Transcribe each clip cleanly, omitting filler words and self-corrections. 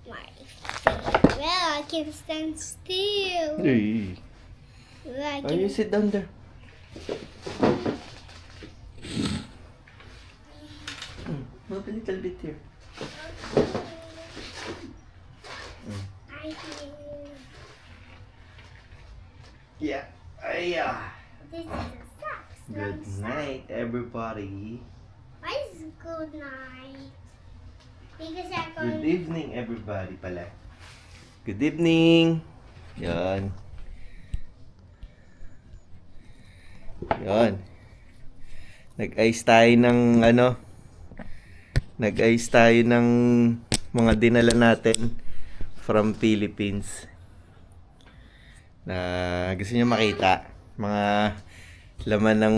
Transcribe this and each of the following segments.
my favorite. I can stand still. Hey. I Oh, you can... sit down there. Move a little bit here. I can... Yeah. Yeah. This is a socks. Good night, everybody. Why is it good night? Because I'm Good going... evening, everybody pala. Good evening. Yan. Yan. Nag-ice tayo ng Nag-ice tayo ng mga dinala natin from Philippines. Na gusto niyo makita mga laman ng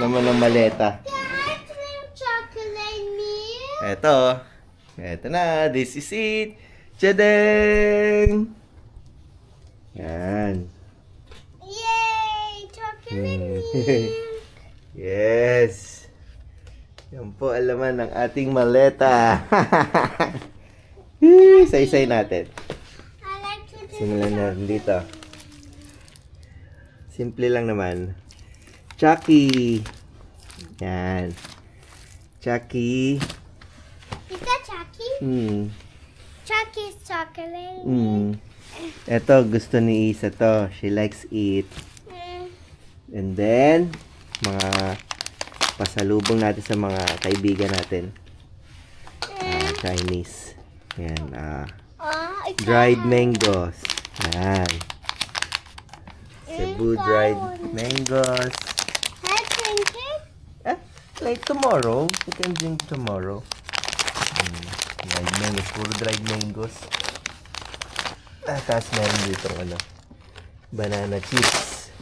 laman ng maleta. Can I drink chocolate milk? Eto na, this is it. Tadang! Yan. Yay! Chocolate milk! Yes. Yan po ang laman ng ating maleta. Say natin. I like to drink Simulan natin dito. Simple lang naman. Chucky. Yan. Chucky. Is that Chucky? Chucky's chocolate. Ito, gusto ni Isa to. She likes it. And then, mga pasalubong natin sa mga kaibigan natin. Chinese. Yan. It's Dried mangoes. Yan. Cebu dried mangoes. Can I drink it? Like tomorrow. You can drink tomorrow. Dried mangoes. Puro dried mangoes. Tapos meron dito banana chips.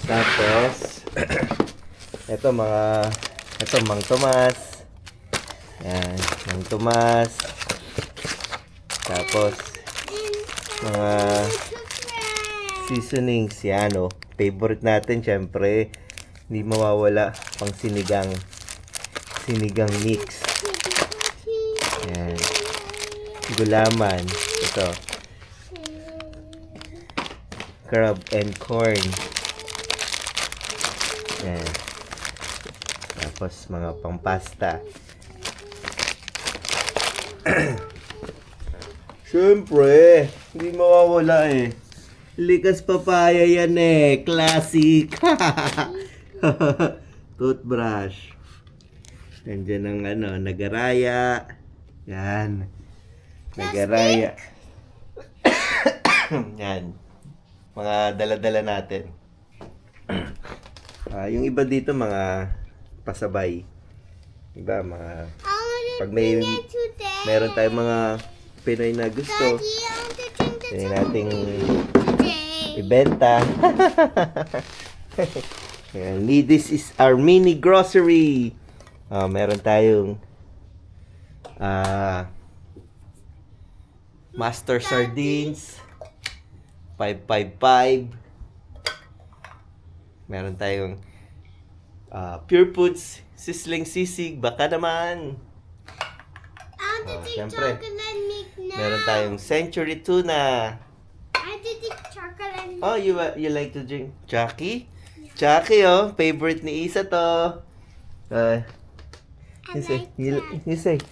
Tapos ito Mang Tomas. Yan, Mang Tomas. Tapos mga seasonings yan, favorite natin syempre, hindi mawawala pang sinigang mix. Yan. Gulaman. Ito. Crab and corn. Yan. Tapos mga pangpasta. Siyempre, hindi mawawala Likas papaya yan classic. Toothbrush. Nandiyan ang nagaraya. Yan. Nagaraya. Yan. Mga dala-dala natin. Yung iba dito mga pasabay. Iba mga pag may meron tayong mga Pinoy na gusto, Daddy, I want to drink the hindi nating today. ibenta. Yan. This is our mini grocery. Meron tayong Master Sardines 555. Meron tayong Pure Foods Sizzling Sisig, baka naman. I want to drink Siyempre, chocolate milk now. meron tayong Century Tuna. I want to drink chocolate milk. Oh, you like to drink Chucky? Chucky, favorite ni Isa to. You say,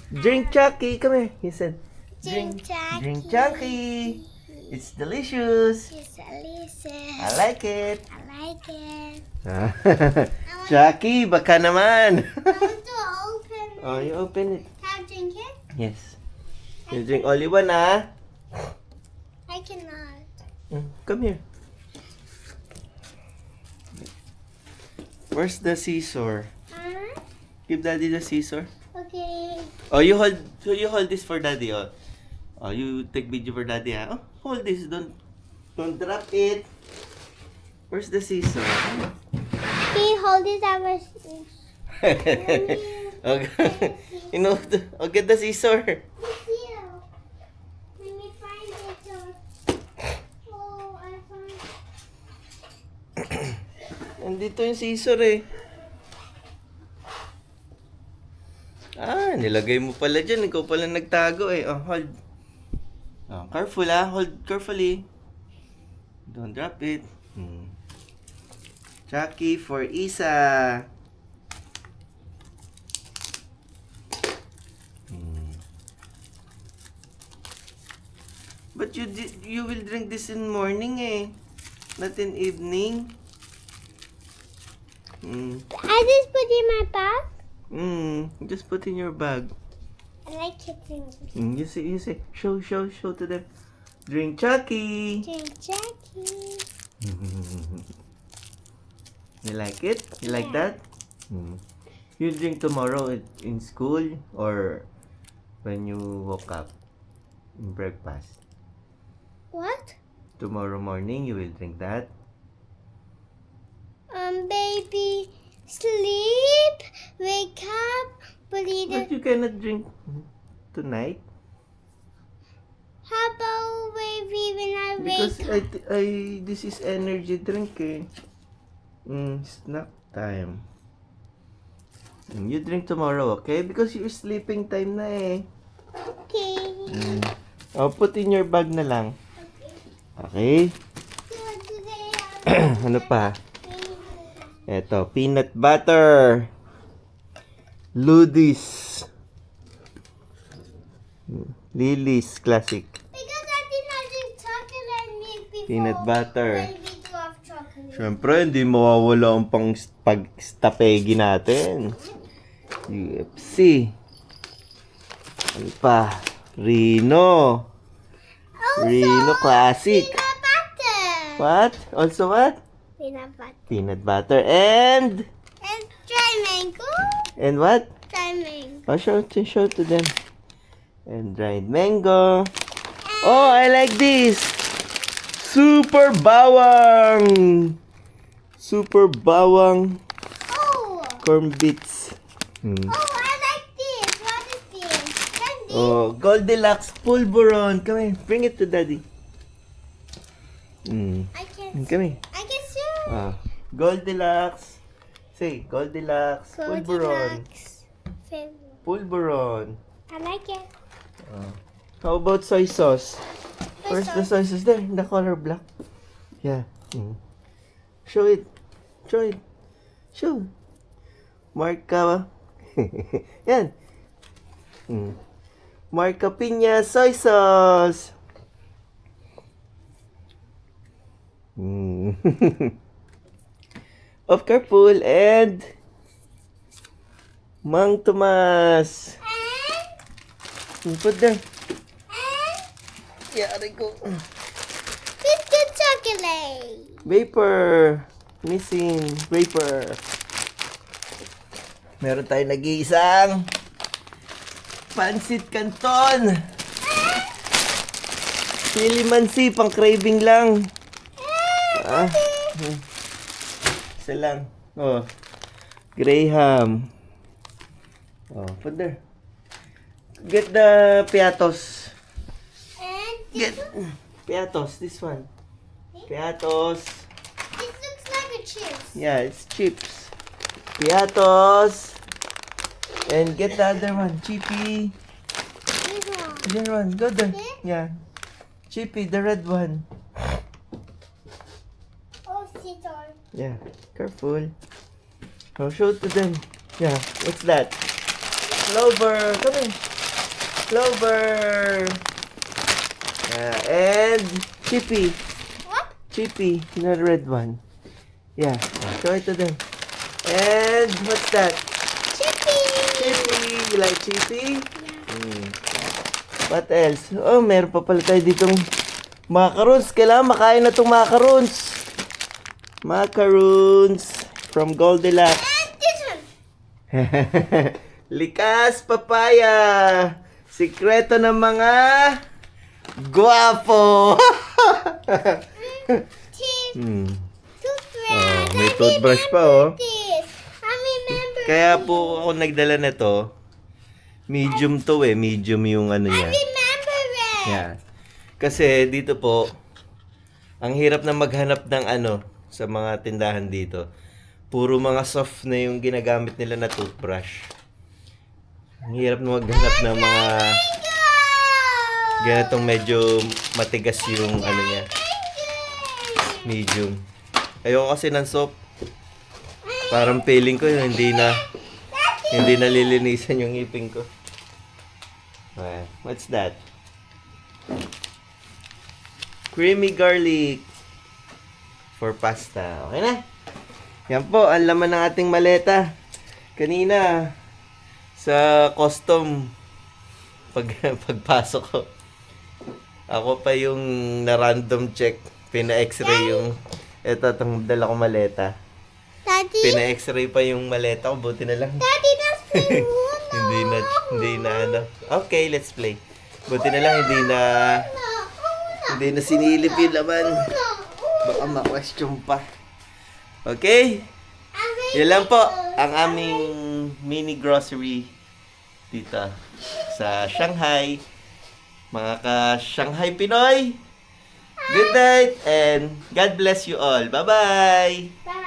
drink Chucky, come here. He said, Drink drink Chucky. It's delicious. It's delicious. I like it. I like it. Chucky, baka naman. I want to open it. Oh, you open it. Can I drink it? Yes. You drink only one, I cannot. Come here. Where's the scissor? Give daddy the scissor. Okay. Oh, you hold this for daddy. Oh, you take video for daddy. Oh, hold this. Don't drop it. Where's the scissor? He hold it our Okay. Get the scissor. Let me find it. Oh, I found. Nandito yung scissor Ah, nilagay mo pala dyan. Ikaw pala nagtago eh. Oh, hold. Oh, careful ah. Hold carefully. Don't drop it. Chucky for Isa. But you will drink this in morning eh. Not in evening. I just put in my bag. Just put in your bag. I like kissing. You say. Show to them. Drink Chucky. Drink Jackie. You like it? You like Yeah. that? You drink tomorrow in school or when you woke up in breakfast? What? Tomorrow morning you will drink that? Baby, sleep, wake up, put it But you cannot drink tonight How about baby when I because wake up? this is energy drink eh. Snack time. You drink tomorrow, okay? Because your sleeping time na eh. Okay. Oh, put in your bag na lang. Okay. Okay? So today Ano pa? Eto, peanut butter. Ludis. Lily's classic. Because I did not drink chocolate milk before. Peanut butter. When we do have chocolate. Siyempre, hindi mawawala ang pag-stapegi natin. UFC. Ano pa? Rino. Rino Classic. Peanut butter. What? Also what? Peanut butter. Peanut butter and And dry mango. what? Dry mango. Oh, show to them. And dried mango. Oh, I like this. Super bawang. Super bawang Oh. corn bits. Oh, I like this. What is this? Candy. Oh, Goldilocks pulveron. Come here, bring it to daddy. I can. Come here. I can see. Goldilocks. Say, Goldilocks pulveron. Goldilocks. Pulveron. I like it. How about soy sauce? Where's the soy sauce? There, the color black. Yeah. Show it. Show it. Show. Marca. Yan. Marca Piña soy sauce. Of Carpool and Mang Tomas. Put there. Yari ko. Biscuit chocolate. Vapor. Missing. Vapor. Meron tayong nag-iisang Pansit Canton. Chili mansi, pang craving lang. Isa lang. Oh. Graham. Oh, put there. Get the piatos. And Get piatos, this one. Piatos. this looks like a chips. Yeah, it's chips. Piatos. And get the other one, Chippy. This one. The other one, go there. Okay. Yeah. Chippy, the red one. Oh, Caesar. Yeah, careful. Oh, show it to them. Yeah, what's that? Clover, come in. Clover. Yeah, and Chippy. What? Chippy, the red one. Yeah, show it to them. And what's that? Chippy. Chippy. You like Chippy? What else? Oh, meron pa pala tayo ditong macarons. Kailangan makain na itong macarons. Macaroons from Goldilocks. And this one. Likas papaya. Sikreto ng mga guwapo. Chips. Oh, Toothbrush. may toothbrush pa oh. This. I remember. Kaya po ako nagdala nito. Medium to eh. Medium yung ano I niya. remember it. Yeah. Kasi dito po, ang hirap na maghanap ng ano sa mga tindahan dito. Puro mga soft na yung ginagamit nila na toothbrush. Ang hirap na maghanap ng mga ganitong medyo matigas yung ano niya. Medium. Ayoko kasi ng soap. Parang feeling ko yun, hindi nalilinisan yung ngipin ko. Well, what's that? Creamy garlic for pasta. Okay na. Yan po, ang laman ng ating maleta. Kanina, sa custom, pagpasok ko, ako pa yung na-random check. Pina-x-ray yung, itong dala ko maleta. Daddy, Pina-x-ray pa yung maleta ko, buti na lang. Daddy, let's play Uno. hindi na ano. Okay, let's play. Buti na lang, hindi na sinilip yung laman. Baka ma-question pa. Okay? Yan lang po ang aming mini grocery dito sa Shanghai. Mga ka-Shanghai Pinoy, good night and God bless you all. Bye-bye! Bye.